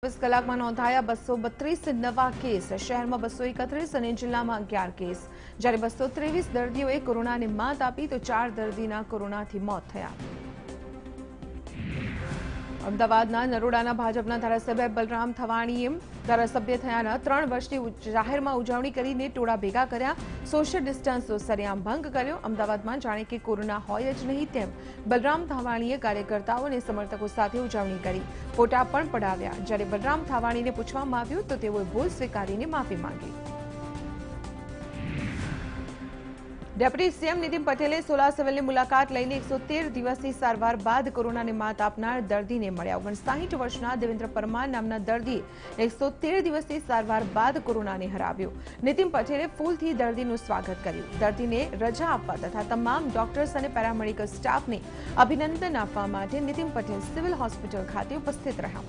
24 કલાકમાં નોંધાયા 232 નવા કેસ। શહેરમાં 231 અને જિલ્લામાં 11 કેસ। જ્યારે 223 દર્દીઓએ કોરોનાને માત આપી તો 4 દર્દીના કોરોનાથી મોત થયા। અમદાવાદના નરોડાના ભાજપના ધારાસભ્ય બલરામ થવાણીએ ધારાસભ્ય થયાના 3 વર્ષની જાહેરમાં ઉજવણી કરીને ટોળા ભેગા કર્યા। સોશિયલ ડિસ્ટન્સનો સરેઆમ ભંગ કર્યો। અમદાવાદમાં જાણે કે કોરોના હોય જ નહીં તેમ બલરામ થવાણીએ કાર્યકર્તાઓ અને સમર્થકો સાથે ઉજવણી કરી। ફોટા પણ પડાવ્યા। જ્યારે બલરામ થવાણીને પૂછવામાં આવ્યું તો તેઓએ ભૂલ સ્વીકારીને માફી માંગી। ડેપ્યુટી સીએમ નીતિન પટેલે સોલા સિવિલની મુલાકાત લઈને 113 દિવસની સારવાર બાદ કોરોનાને માત આપનાર દર્દીને મળ્યા। 59 વર્ષના દેવેન્દ્ર પરમાર નામના દર્દીએ 113 દિવસની સારવાર બાદ કોરોનાને હરાવ્યો। નીતિન પટેલે ફૂલથી દર્દીનું સ્વાગત કર્યું। દર્દીને રજા આપવા તથા તમામ ડોક્ટર્સ અને પેરામેડિકલ સ્ટાફને અભિનંદન આપવા માટે નીતિન પટેલ સિવિલ હોસ્પિટલ ખાતે ઉપસ્થિત રહ્યા।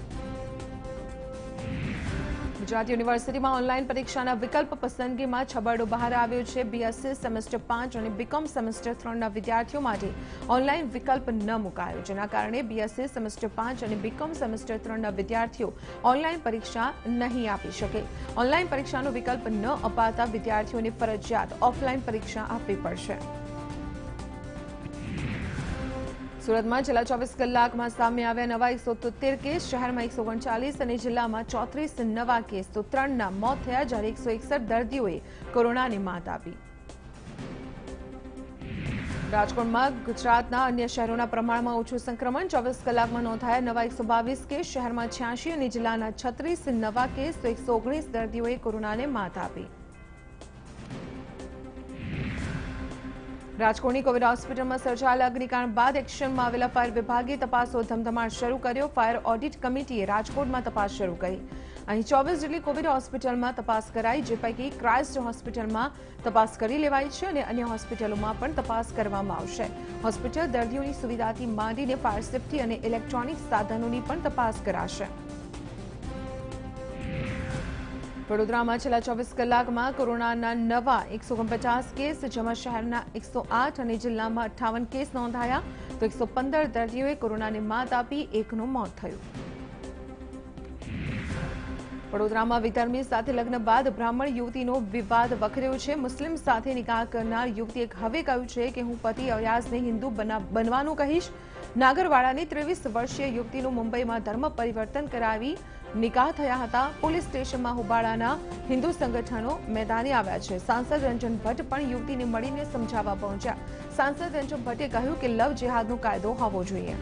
ગુજરાત યુનિવર્સિટીમાં ઓનલાઈન પરીક્ષાના વિકલ્પ પસંદગીમાં છબરડો બહાર આવ્યો છે। બીએસસી સેમેસ્ટર 5 અને બીકોમ સેમેસ્ટર 3ના વિદ્યાર્થીઓ માટે ઓનલાઈન વિકલ્પ ન મુકાયો, જેના કારણે બીએસસી સેમેસ્ટર 5 અને બીકોમ સેમેસ્ટર 3ના વિદ્યાર્થીઓ ઓનલાઈન પરીક્ષા નહીં આપી શકે। ઓનલાઈન પરીક્ષાનો વિકલ્પ ન અપાતા વિદ્યાર્થીઓને ફરજિયાત ઓફલાઈન પરીક્ષા આપવી પડશે। સુરતમાં છેલ્લા 24 કલાકમાં સામે આવ્યા નવા 173 કેસ। શહેરમાં 139 અને જિલ્લામાં 34 નવા કેસ તો 3ના મોત થયા, જ્યારે 161 દર્દીઓએ કોરોનાને માત આપી। રાજકોટમાં ગુજરાતના અન્ય શહેરોના પ્રમાણમાં ઓછું સંક્રમણ। 24 કલાકમાં નોંધાયા નવા 122 કેસ। શહેરમાં 86 અને જિલ્લાના 36 નવા કેસ તો 119 દર્દીઓએ કોરોનાને માત આપી। રાજકોટની કોવિડ હોસ્પિટલમાં સર્જાયેલા અગ્નિકાંડ બાદ એક્શનમાં આવેલા ફાયર વિભાગે તપાસો ધમધમાટ શરૂ કર્યો। ફાયર ઓડિટ કમિટીએ રાજકોટમાં તપાસ શરૂ કરી। અહીં 24 જેટલી કોવિડ હોસ્પિટલમાં તપાસ કરાઈ, જે પૈકી ક્રાઇસ્ટ હોસ્પિટલમાં તપાસ કરી લેવાઈ છે અને અન્ય હોસ્પિટલોમાં પણ તપાસ કરવામાં આવશે। હોસ્પિટલ દર્દીઓની સુવિધાથી માંડીને ફાયર સેફ્ટી અને ઇલેક્ટ્રોનિક સાધનોની પણ તપાસ કરાશે। વડોદરામાં છેલ્લા 24 કલાકમાં કોરોનાના નવા 149 કેસ, જેમાં શહેરના 108 અને જિલ્લામાં 58 કેસ નોંધાયા તો 115 દર્દીઓએ કોરોનાને માત આપી, એકનું મોત થયું। વડોદરામાં વિધર્મી સાથે લગ્ન બાદ બ્રાહ્મણ યુવતીનો વિવાદ વકર્યો છે। મુસ્લિમ સાથે નિકાહ કરનાર યુવતીએ હવે કહ્યું છે કે હું પતિ અયાઝને હિન્દુ બનવાનું કહીશ। નાગરવાડાની 23 વર્ષીય યુવતીનું મુંબઈમાં ધર્મ પરિવર્તન કરાવી નિકાહ થયા હતા। પોલીસ સ્ટેશનમાં હુબાળાના હિન્દુ સંગઠનો મેદાને આવ્યા છે। સાંસદ રંજન ભટ્ટ પણ યુવતીને મળીને સમજાવવા પહોંચ્યા। સાંસદ રંજન ભટ્ટે કહ્યું કે લવ જેહાદનો કાયદો હોવો જોઈએ।